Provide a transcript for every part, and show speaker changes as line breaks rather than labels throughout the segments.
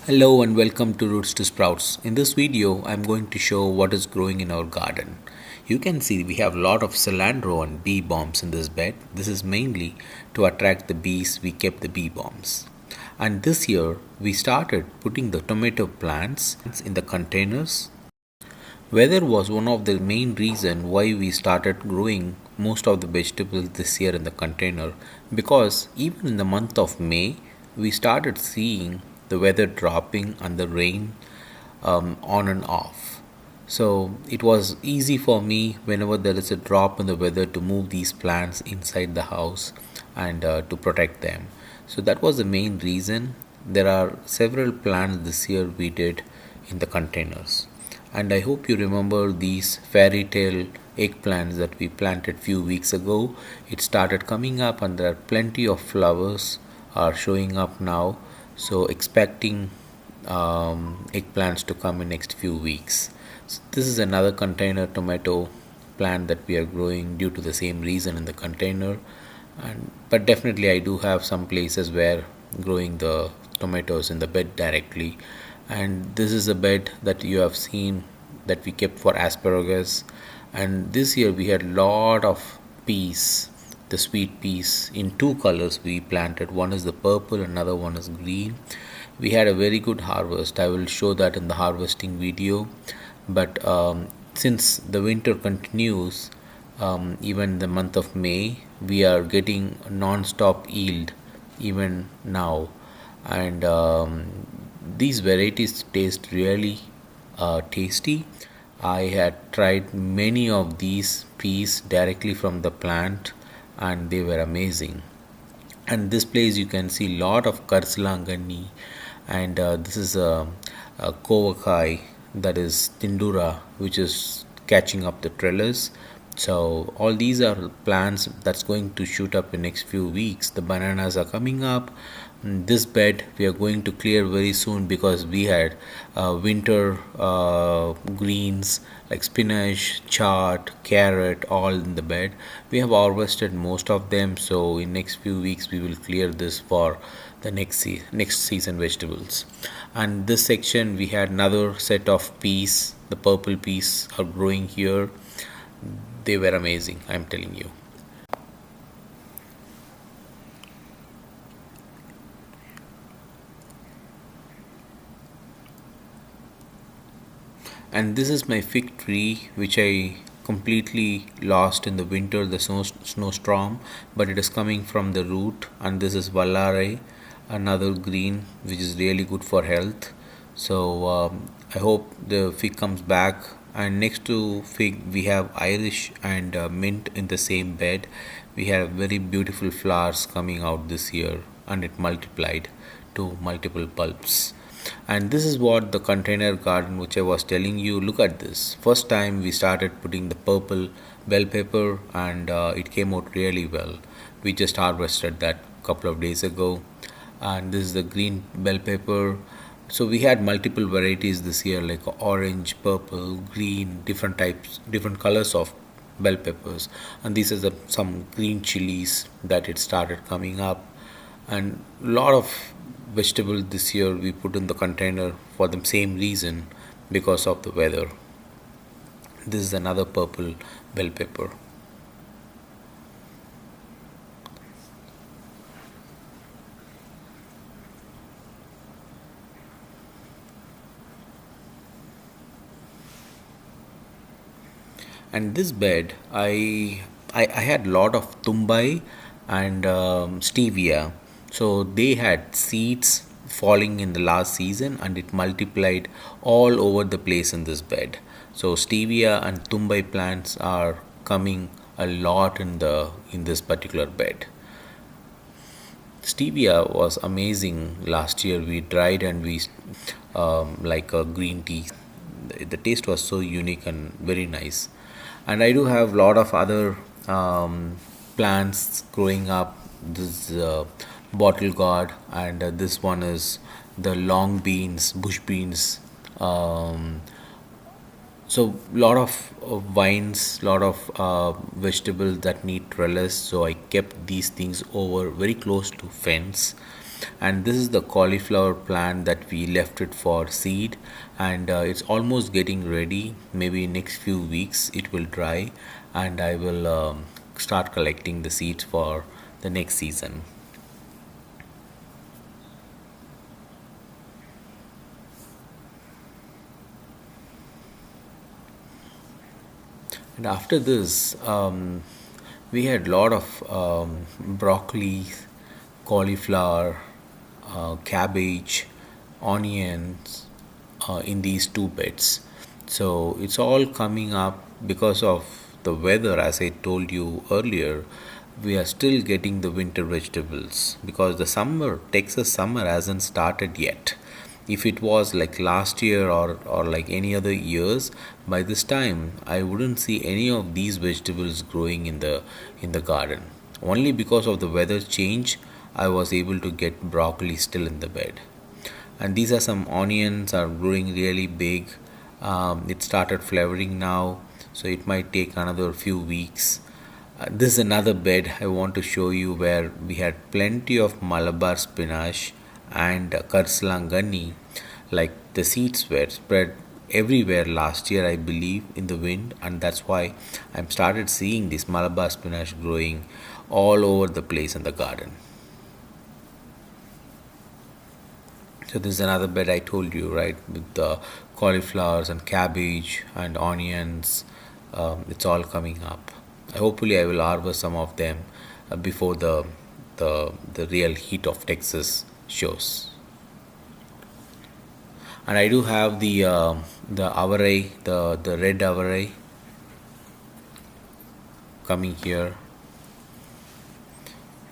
Hello and welcome to Roots to Sprouts. In this video, I'm going to show what is growing in our garden. You can see we have a lot of cilantro and bee bombs in this bed. This is mainly to attract the bees. We kept the bee bombs. And this year, we started putting the tomato plants in the containers. Weather was one of the main reason why we started growing most of the vegetables this year in the container, because even in the month of May we started seeing the weather dropping and the rain on and off. So it was easy for me whenever there is a drop in the weather to move these plants inside the house and to protect them. So that was the main reason. There are several plants this year we did in the containers, and I hope you remember these fairy tale eggplants that we planted few weeks ago. It started coming up and there are plenty of flowers are showing up now, so expecting eggplants to come in next few weeks. So this is another container tomato plant that we are growing due to the same reason in the container. And but definitely I do have some places where growing the tomatoes in the bed directly. And this is a bed that you have seen that we kept for asparagus. And this year we had lot of peas, the sweet peas in two colors we planted. One is the purple, another one is green. We had a very good harvest. I will show that in the harvesting video. But since the winter continues, even the month of May, we are getting non-stop yield even now. And these varieties taste really tasty. I had tried many of these peas directly from the plant and they were amazing. And this place you can see lot of karsalangani, and this is a kovakai, that is tindura, which is catching up the trellis. So all these are plants that's going to shoot up in next few weeks. The bananas are coming up. This bed we are going to clear very soon because we had winter greens like spinach, chard, carrot all in the bed. We have harvested most of them, so in next few weeks we will clear this for the next season vegetables. And this section we had another set of peas. The purple peas are growing here. They were amazing, I'm telling you. And this is my fig tree which I completely lost in the winter, the snowstorm, but it is coming from the root. And this is vallare, another green which is really good for health. So I hope the fig comes back. And next to fig we have irish and mint in the same bed. We have very beautiful flowers coming out this year, and it multiplied to multiple bulbs. And this is what the container garden which I was telling you. Look at this. First time we started putting the purple bell pepper, and it came out really well. We just harvested that couple of days ago. And this is the green bell pepper. So we had multiple varieties this year, like orange, purple, green, different types, different colors of bell peppers. And these are some green chilies that it started coming up. And a lot of vegetables this year we put in the container for the same reason, because of the weather. This is another purple bell pepper. And this bed I had lot of tumbai and stevia. So they had seeds falling in the last season, and it multiplied all over the place in this bed. So stevia and tumbai plants are coming a lot in this particular bed. Stevia was amazing last year. We tried and we like a green tea. The taste was so unique and very nice. And I do have a lot of other plants growing up. This bottle gourd, and this one is the long beans, bush beans. Um, so lot of vines, lot of vegetables that need trellis. So I kept these things over very close to fence, And this is the cauliflower plant that we left it for seed, and it's almost getting ready. Maybe next few weeks it will dry, and I will start collecting the seeds for the next season. And after this, we had a lot of broccoli, cauliflower, cabbage, onions in these two beds. So it's all coming up because of the weather. As I told you earlier, we are still getting the winter vegetables because the summer, Texas summer, hasn't started yet. If it was like last year or like any other years, by this time I wouldn't see any of these vegetables growing in the garden. Only because of the weather change I was able to get broccoli still in the bed. And these are some onions are growing really big. It started flowering now, so it might take another few weeks. This is another bed I want to show you where we had plenty of Malabar spinach and karslangani. Like the seeds were spread everywhere last year, I believe, in the wind, and that's why I'm started seeing this Malabar spinach growing all over the place in the garden. So this is another bed I told you, right, with the cauliflowers and cabbage and onions. It's all coming up. Hopefully, I will harvest some of them before the real heat of Texas shows. And I do have the avarai, the red avarai coming here.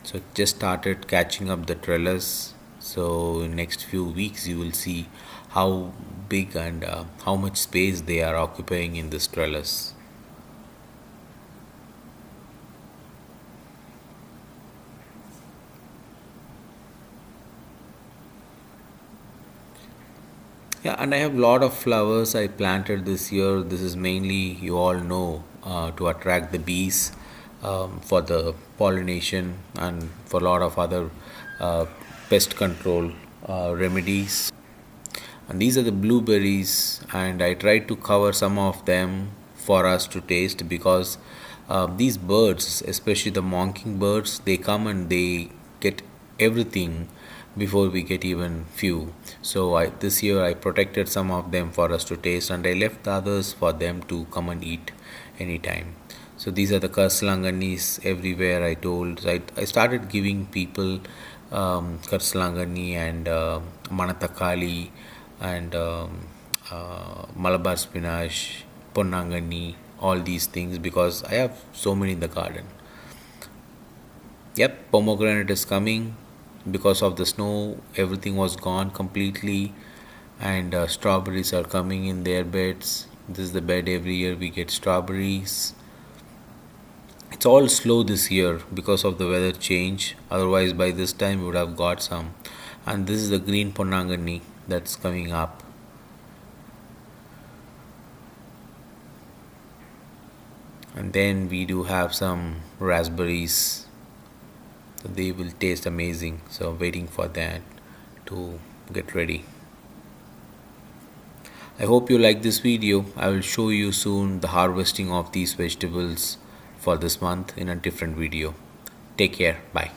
So it just started catching up the trellis. So in next few weeks you will see how big and how much space they are occupying in this trellis. Yeah, and I have a lot of flowers I planted this year. This is mainly, you all know, to attract the bees, for the pollination and for a lot of other uh, pest control remedies. And these are the blueberries, and I tried to cover some of them for us to taste because these birds, especially the mocking birds, they come and they get everything before we get even few. So this year I protected some of them for us to taste, and I left the others for them to come and eat anytime. So these are the Karslanganis everywhere. I told, so I started giving people Karslangani and Manatakali and Malabar spinach, Ponnangani, all these things because I have so many in the garden. Yep, pomegranate is coming because of the snow. Everything was gone completely, and strawberries are coming in their beds. This is the bed every year we get strawberries. It's all slow this year because of the weather change. Otherwise, by this time we would have got some. And this is the green Ponnangani that's coming up. And then we do have some raspberries. So they will taste amazing. So I'm waiting for that to get ready. I hope you like this video. I will show you soon the harvesting of these vegetables for this month in a different video. Take care. Bye.